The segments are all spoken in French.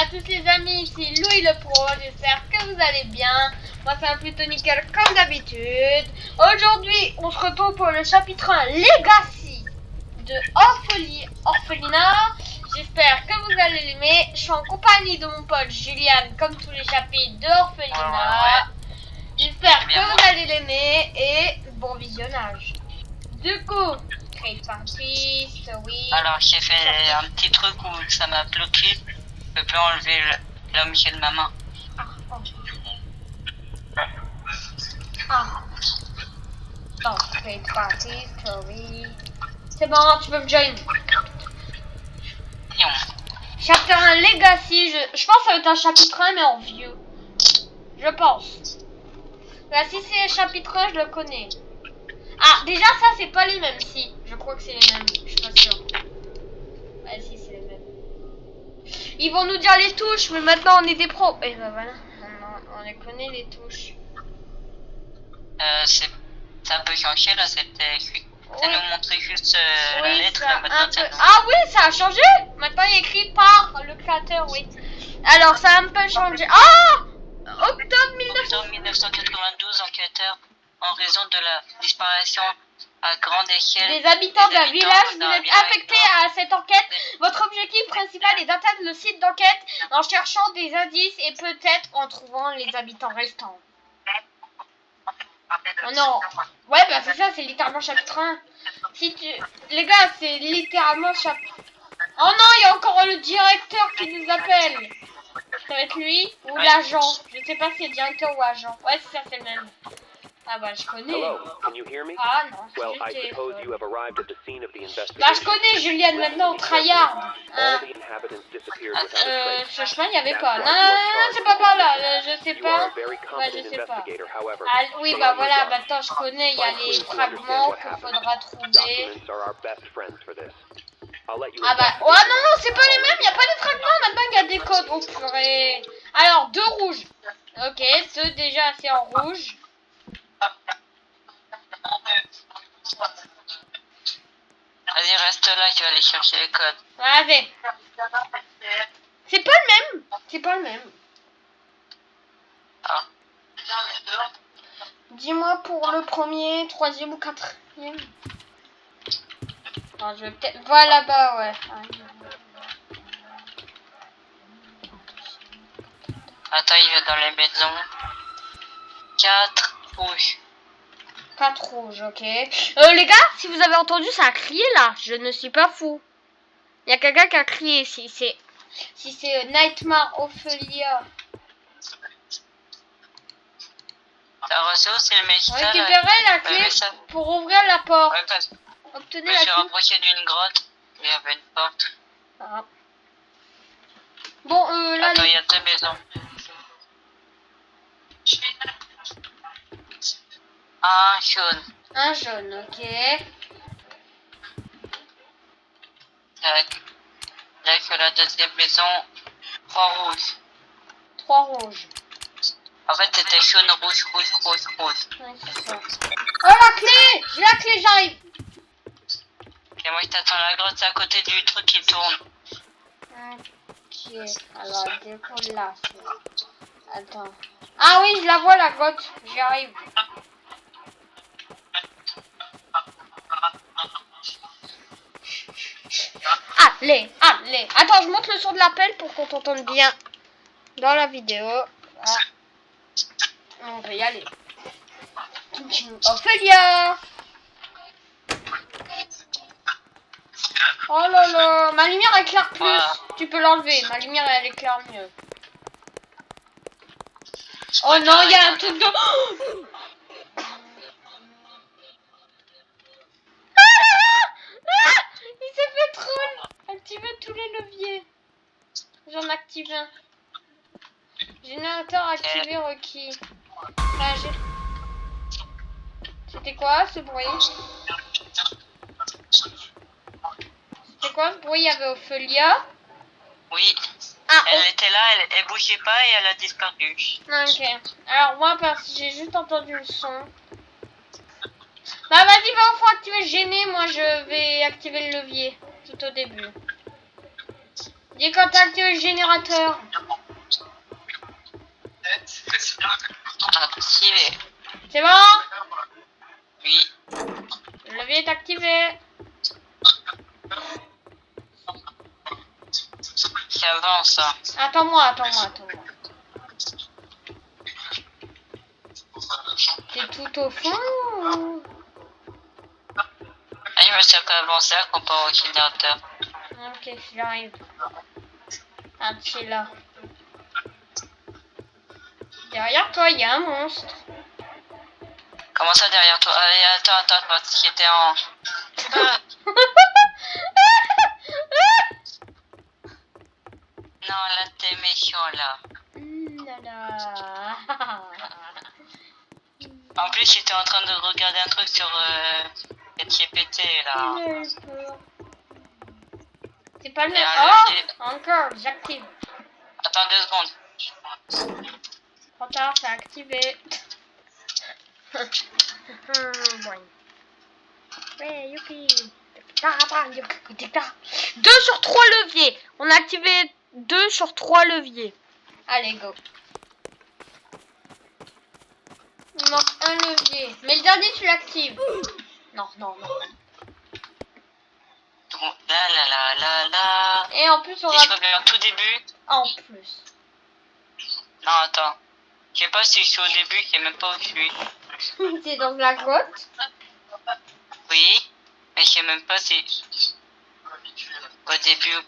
tous les amis, ici Louis le Pro, j'espère que vous allez bien. Moi ça va plutôt nickel comme d'habitude. Aujourd'hui on se retrouve pour le chapitre 1 Legacy de Orphelinat. J'espère que vous allez l'aimer. Je suis en compagnie de mon pote Julian comme tous les chapitres de Orphelinat. J'espère que vous allez l'aimer et bon visionnage. Du coup, Create Party, oui. Alors j'ai fait un petit truc où ça m'a bloqué. Je peux plus enlever l'objet de ma main. Bon, Create Party, oui. C'est bon, tu peux me join. Non. Chapitre 1 Legacy, je pense que ça va être un chapitre 1 mais en vieux. Je pense. Là, si c'est chapitre 1, je le connais. Ah, déjà ça c'est pas les mêmes, si. Je crois que c'est les mêmes, je suis pas sûre. Ouais, si, c'est les mêmes. Ils vont nous dire les touches, mais maintenant on est des pros. Et ben voilà, on les connaît les touches. Ça a un peu changé là, c'était... Ça nous montrait juste la lettre, maintenant ça nous... Ah oui, ça a changé. Maintenant il est écrit par le créateur, oui. Alors ça a un peu changé. Ah, octobre 1992, enquêteur, en raison de la disparition à grande échelle des habitants d'un village, vous êtes affectés à cette enquête. Votre objectif principal est d'atteindre le site d'enquête en cherchant des indices et peut-être en trouvant les habitants restants. Oh non. Ouais, bah c'est ça, c'est littéralement chapitre 1. Si tu... Les gars, c'est littéralement chapitre... Oh non, il y a encore le directeur qui nous appelle. Ça va être lui ou l'agent. Je sais pas si c'est directeur ou agent. Ouais, c'est ça, c'est le même. Ah bah je connais. Ah non, c'est bah je connais Julian maintenant, tryhard. Hein. Ce chemin il n'y avait pas. Non, c'est pas par là, je sais pas. Ouais, je sais pas. Ah, oui, bah voilà, maintenant je connais, il y a les fragments qu'il faudra trouver. Ah bah, oh non, c'est pas les mêmes, il n'y a pas de fragments, maintenant il y a des codes. Oh purée. Alors, 2 rouges. Ok, ceux déjà c'est en rouge. Vas-y, reste là, je vais aller chercher les codes. Vas-y. C'est pas le même. C'est pas le même. Ah. Dis-moi pour le premier, troisième ou quatrième. Non, je vais peut-être... Voilà là-bas, ouais. Attends, il va dans les maisons. 4 rouges. 4 rouges, ok. Les gars, si vous avez entendu, ça a crié là. Je ne suis pas fou. Il y a quelqu'un qui a crié. Si c'est Nightmare Ophelia. T'as reçu aussi le message. Récupérez la clé pour ouvrir la porte. Ouais, parce... Obtenez je me suis rapproché d'une grotte. Il y avait une porte. Ah. Bon, là... Attends, il y a 2 maisons. Un jaune. Un jaune, ok. Là, sur la deuxième maison, 3 rouges. 3 rouges. En fait, c'était jaune, rouge, rouge, rouge, rouge. Ouais, c'est ça. Oh, la clé! J'ai la clé, j'arrive. Et moi, je t'attends à la grotte, c'est à côté du truc qui tourne. Ok. Alors, décolle là. Attends. Ah oui, je la vois, la grotte. J'y arrive. Allez. Attends, je monte le son de l'appel pour qu'on t'entende bien dans la vidéo. Ah. On va y aller. Ophelia! Oh là là, ma lumière éclaire plus. Tu peux l'enlever, ma lumière elle éclaire mieux. Oh non, il y a un truc de... Il s'est fait troll. Activez tous les leviers. J'en active un. Générateur activé requis. Ah, c'était quoi ce bruit? C'était quoi ce bruit? Il y avait Ophelia. Oui. Ah, elle était là, elle bougeait pas et elle a disparu. Ok. Alors moi, parce que j'ai juste entendu le son. Bah vas-y, va au fond activer gêné. Moi, je vais activer le levier tout au début. Dis quand t'as activé le générateur. Activé. C'est bon? Oui. Le levier est activé. J'avance. Attends-moi. T'es tout au fond ou... Ah, je me suis un peu avancé comparé au générateur. Ok, j'arrive. Ah, c'est là. Derrière toi, il y a un monstre. Comment ça derrière toi? Allez, attends, parce qu'il était en... Non, là, t'es méchant, là. En plus, j'étais en train de regarder un truc sur GPT, là. C'est pas le Et même. un Oh, levier. encore, j'active. Attends 2 secondes. Trop tard, c'est activé. Bon. Ouais, youpi. 2 sur 3 leviers. On a activé 2 sur 3 leviers. Allez, go. Il manque un levier. Mais le dernier, tu l'actives. Non. La. Et en plus, on Si va... je reviens au tout début. En plus. Non, attends. Je sais pas si je suis au début, je sais même pas où je suis. C'est dans la grotte. Oui, mais je sais même pas si... Au début...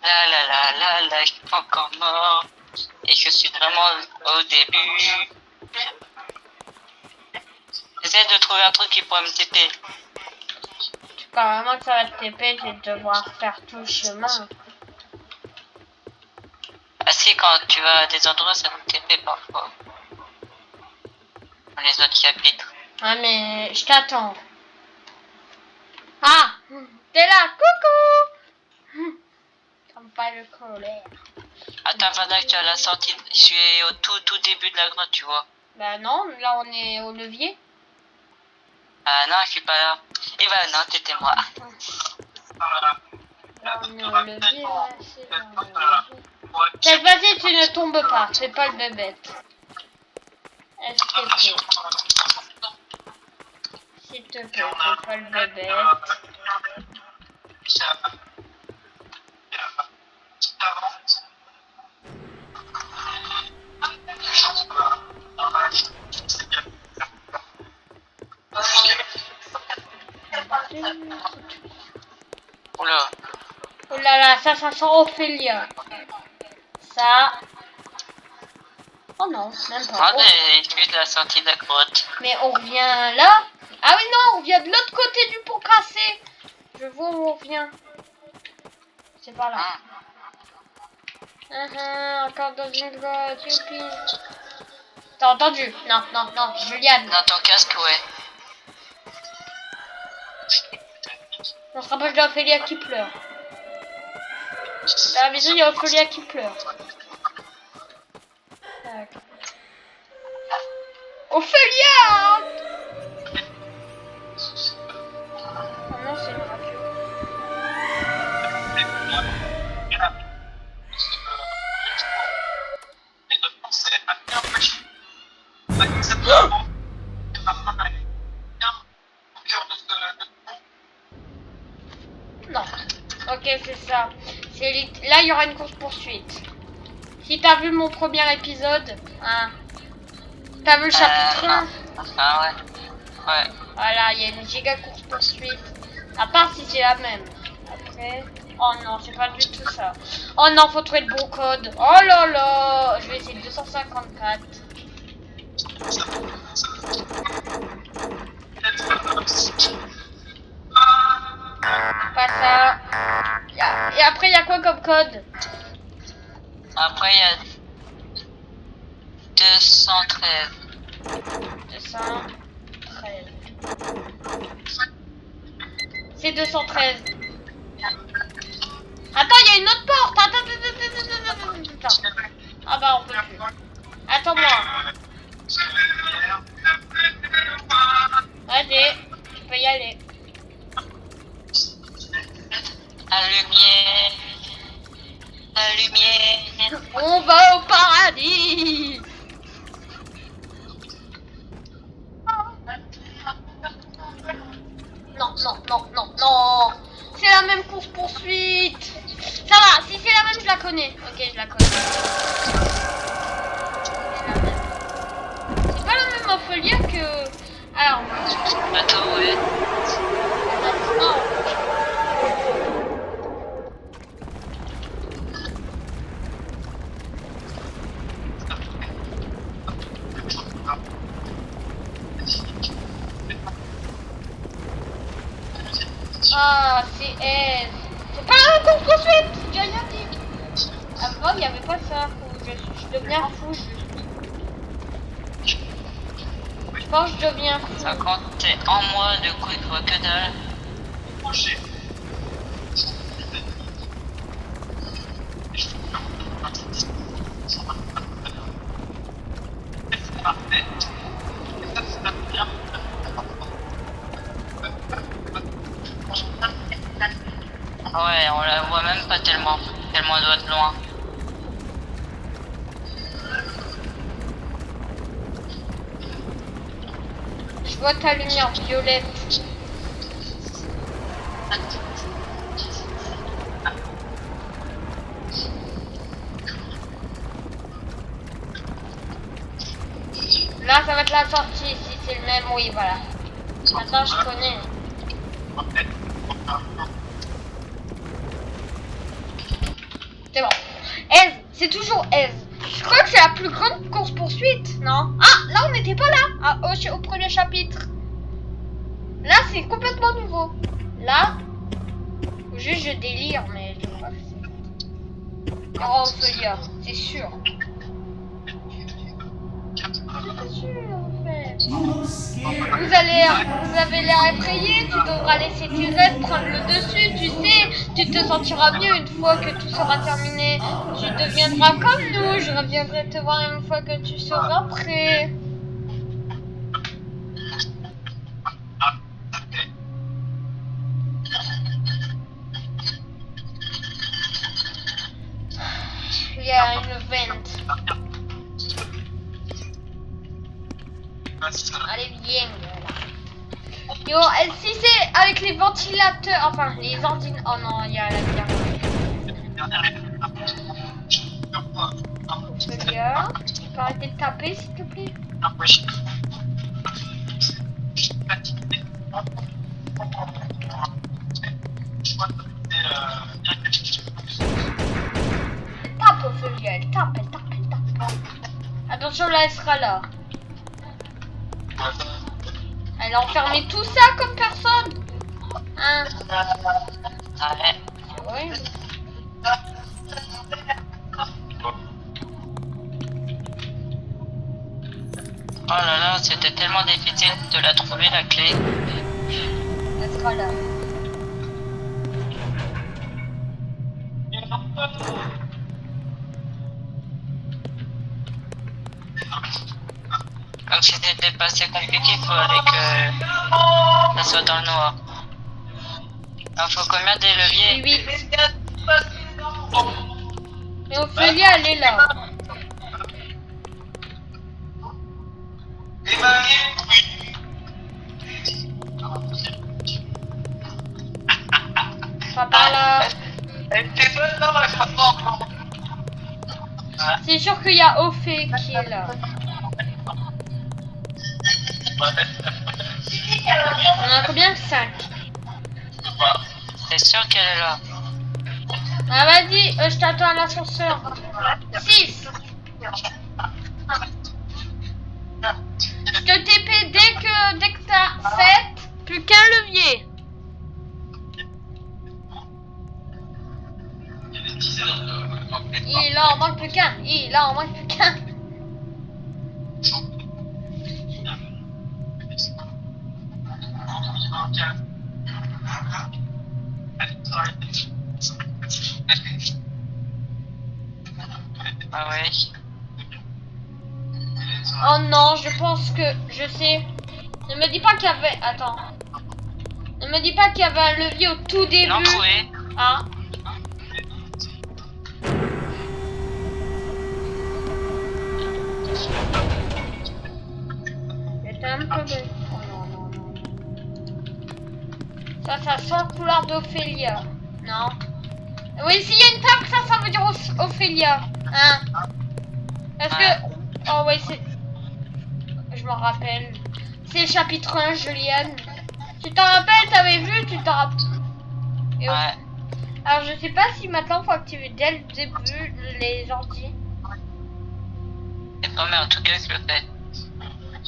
La, je suis pas encore mort. Et je suis vraiment au début. J'essaie de trouver un truc qui pourrait me TP. Tu crois vraiment que ça va te TP, tu vas devoir faire tout le chemin. Ah si, quand tu vas à des endroits, ça te TP parfois. Dans les autres chapitres. Ah mais je t'attends. Ah, t'es là, coucou. Comme pas le colère. Attends, Vada, je suis à la sortie. Je suis au tout début de la grotte, tu vois. Bah non, là on est au levier. Ah non, je suis pas là. Et bah non, t'étais moi. Là on est au levier, là, c'est là, on est au levier. Cette fois-ci tu ne tombes pas, c'est pas le bébête. STP. S'il te plaît, c'est pas le bébête. Oula. Oh là là, ça sent Ophélia. Ça. Oh non, même pas. Attendez, je suis de la sortie de la grotte. Mais on revient là. Ah oui, non, on revient de l'autre côté du pont cassé. Je vois où on revient. C'est par là. Encore dans une grotte, youpi. T'as entendu? Non, Juliane. Dans ton casque, ouais. On se rapproche d'Ophélia qui pleure. Dans la maison, il y a Ophélia qui pleure. Tac. Ophélia! Oh non, c'est une radio. Non. Ok, c'est ça. Là, il y aura une course-poursuite. Si t'as vu mon premier épisode, hein, t'as vu le chapitre 1. Ah ouais. Ouais. Voilà, il y a une giga course-poursuite. À part si c'est la même. Après... Oh non, c'est pas du tout ça. Oh non, faut trouver le bon code. Oh là là. Je vais essayer 254. Pas ça. Et après, il y a quoi comme code? Après, il y a 213. 213. C'est 213. Attends, il y a une autre porte. Attends. Ah bah, on peut plus. Attends-moi. Vas-y, tu peux y aller. La lumière. la lumière. On va au paradis. Non, non, non, non, non. C'est la même course poursuite. Ça va, si c'est la même, je la connais. Ok, je la connais. C'est pas la même Ophelia que... Alors... Attends, ouais. Non. Ah, c'est elle. C'est pas la course poursuite. J'ai rien dit. Avant, il n'y avait pas ça. Je deviens fou. Je pense que je deviens fou. Ça comptait en moi de coup que dalle. Ouais, on la voit même pas tellement elle doit être loin. Je vois ta lumière violette. Là, ça va être la sortie. Si c'est le même, oui, voilà. Maintenant, je connais. C'est bon. Eve, c'est toujours Eve. Je crois que c'est la plus grande course poursuite, non? Ah, là on n'était pas là, au premier chapitre. Là c'est complètement nouveau. Là, juste je délire, mais je crois que c'est... Oh, Ophelia, c'est sûr. C'est sûr, en fait. Vous avez l'air effrayé, tu devras laisser tes rêves prendre le dessus, tu sais, tu te sentiras mieux une fois que tout sera terminé. Tu deviendras comme nous, je reviendrai te voir une fois que tu seras prêt. Il y a une vente. Allez, viens. Yo, si c'est avec les ventilateurs, enfin les ordinateurs. Oh non, il y a la bière. Ophelia, tu peux arrêter de taper s'il te plaît? Tape Ophelia, elle tape. Attention, là elle sera là. Elle a enfermé tout ça comme personne. Hein? Ouais. Oui. Oh là là, c'était tellement difficile de la trouver la clé. Elle sera là. Comme si c'était pas assez compliqué, il fallait que ça soit dans le noir. Il faut combien des leviers? 8. Et Ophelia, elle est là. Pas par là. C'est sûr qu'il y a Ophé qui est là. On a combien? 5. T'es sûr qu'elle est là? Ah vas-y, je t'attends à l'ascenseur. 6. Je te TP dès que t'as 7. Plus qu'un levier. Il en manque plus qu'un. Ah ouais. Oh non, je pense que je sais. Ne me dis pas qu'il y avait... Attends. Ne me dis pas qu'il y avait un levier au tout début. L'ont trouvé. Ah. bébé. Oh non, non, non. Ça sent couleur d'Ophélia. Non. Oui, s'il y a une table, ça veut dire Ophélia. Hein? Parce que... Oh oui, c'est... Je m'en rappelle. C'est le chapitre 1, Juliane. Tu t'en rappelles, t'avais vu, tu t'en rappelles. Ouais. Alors je sais pas si maintenant faut activer dès le début les ordi. C'est pas mais en tout cas je le fais.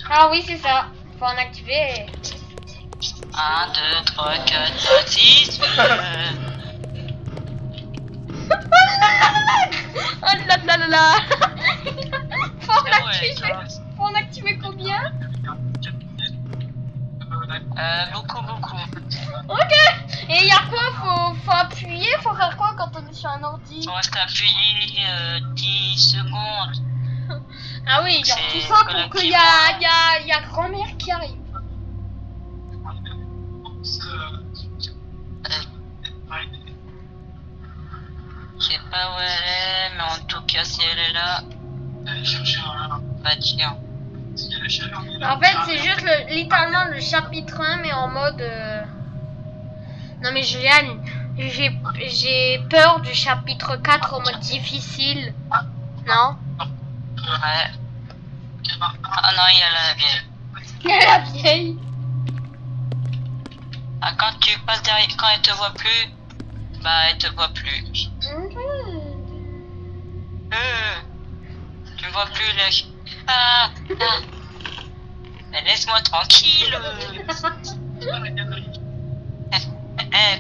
Ah oui, c'est ça. Faut en activer. 1, 2, 3, 4, 5, 6. Oh là là là là. Ouais, Faut en activer combien? beaucoup. Ok. Et il y a quoi? Faut appuyer? Faut faire quoi quand on est sur un ordi? On reste appuyé 10 secondes. Ah oui, il y a C'est tout ça pour qu'il y a grand-mère qui arrive. Je sais pas où elle est, mais en tout cas, si elle est là, bah tiens. En fait, c'est juste littéralement le chapitre 1, mais en mode... Non mais Juliane, j'ai peur du chapitre 4 en mode difficile. Non? Ouais. Ah non, il y a la vieille. Il y a la vieille. Ah, quand tu passes derrière, quand elle te voit plus, bah elle te voit plus. Tu me vois plus, lèche. Ah. Mais laisse-moi tranquille.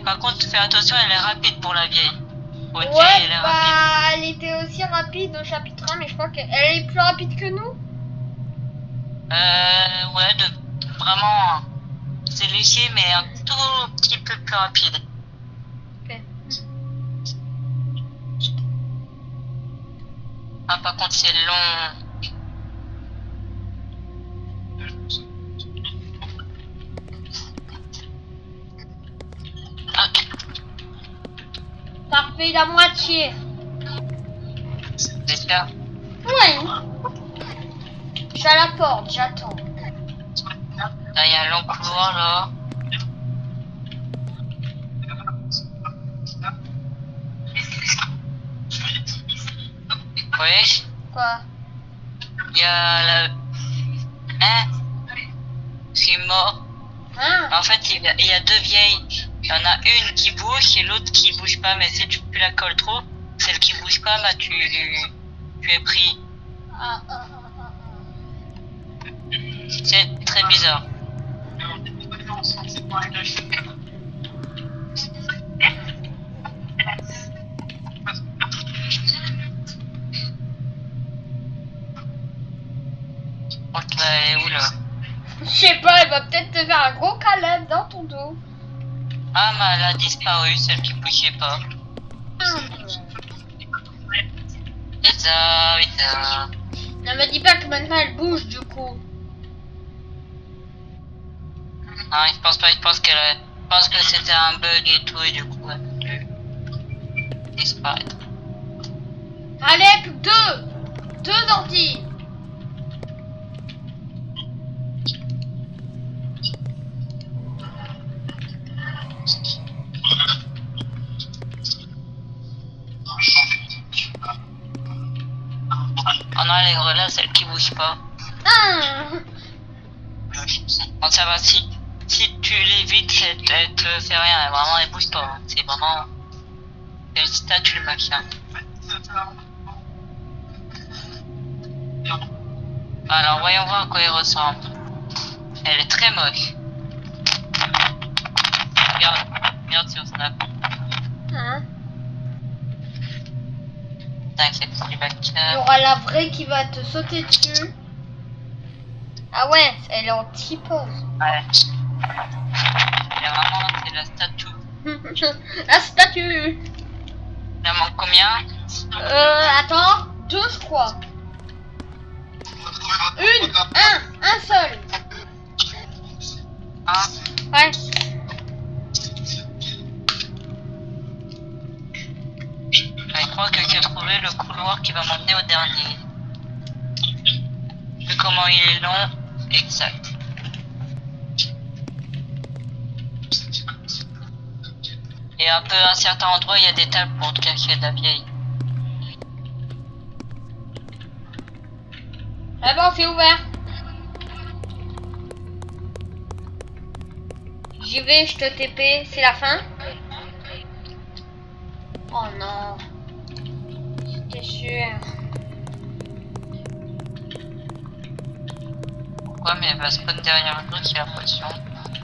Par contre, fais attention, elle est rapide pour la vieille. Ok, Ouais, elle est rapide. elle était aussi rapide au chapitre 1, mais je crois qu'elle est plus rapide que nous. Ouais, vraiment, c'est léger, mais un tout petit peu plus rapide. Ok. Ah, par contre, c'est long. Ah, T'as refait la moitié. c'est ça. Ouais. Je suis à la porte, j'attends. Là, il y a un long couloir, là. Ouais, Quoi? il y a la... Hein? Je suis mort. Hein? En fait, il y a deux vieilles. Il y en a une qui bouge et l'autre qui bouge pas. Mais si tu la colles trop, celle qui bouge pas, bah tu es pris. Ah. C'est très bizarre. Bon, tu vas aller où là? Je sais pas, elle va peut-être te faire un gros câlin dans ton dos. Ah, mais elle a disparu, celle qui bougeait pas. Bizarre. Ne me dis pas que maintenant elle bouge du coup. Non, je pense pas, je pense que c'était un bug et tout, et du coup, elle a dû disparaître. Allez, plus que deux ordi. Oh non, elle est relâche, celle qui bouge pas. Bon, ça va, si tu l'évites, elle te fait rien, vraiment, elle bouge pas. Hein. C'est vraiment... C'est une statue, le machin. Alors, voyons voir à quoi elle ressemble. Elle est très moche. Regarde sur Snap. T'inquiète, c'est du Il y bactère. aura la vraie qui va te sauter dessus. Ah ouais, elle est en typose. Ouais. Elle est vraiment, c'est la statue. La statue. Il en manque combien? Attends, deux je crois. Un seul. Un. Ouais. Je crois que j'ai trouvé le couloir qui va m'emmener au dernier. Vu comment il est long, exact. Et un peu à un certain endroit, il y a des tables pour te cacher de la vieille. Ah bon, c'est ouvert. J'y vais, je te TP. C'est la fin? Oh non. J'étais sûr. Pourquoi? Mais elle va spawn derrière l'autre, j'ai l'impression.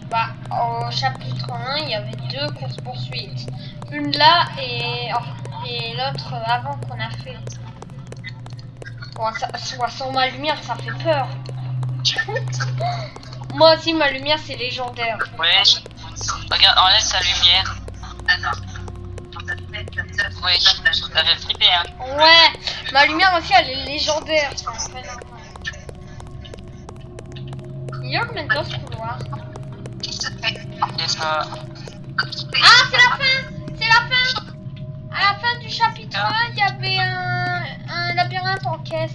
Bah, au chapitre 1, il y avait 2 courses-poursuites. Une là et l'autre avant qu'on a fait. Bon, ça, sans ma lumière, ça fait peur. Moi aussi, ma lumière, c'est légendaire. Ouais, regarde, enlève sa lumière. Oui, ça fait flipper, hein. Ouais, ma lumière aussi, elle est légendaire. Il y a combien de temps ce couloir? Et ça... Ah, c'est la fin! C'est la fin! À la fin du chapitre 1, il y avait un labyrinthe en caisse.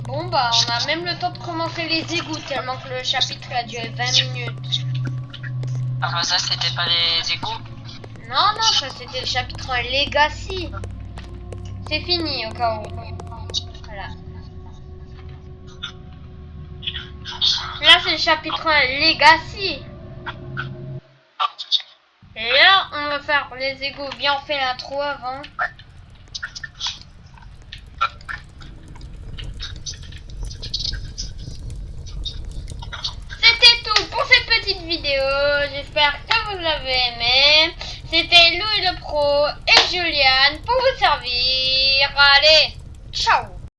Bon, bah, on a même le temps de commencer les égouts, tellement que le chapitre a duré 20 minutes. Ah bah ça, c'était pas les égouts. Non, non, ça c'était le chapitre 1 Legacy. C'est fini au cas où. Voilà. Là, c'est le chapitre 1 Legacy. Et là, on va faire les égouts. Viens, on fait l'intro avant. C'était tout pour cette petite vidéo. J'espère que vous l'avez aimé. C'était Louis le Pro et Juliane pour vous servir. Allez!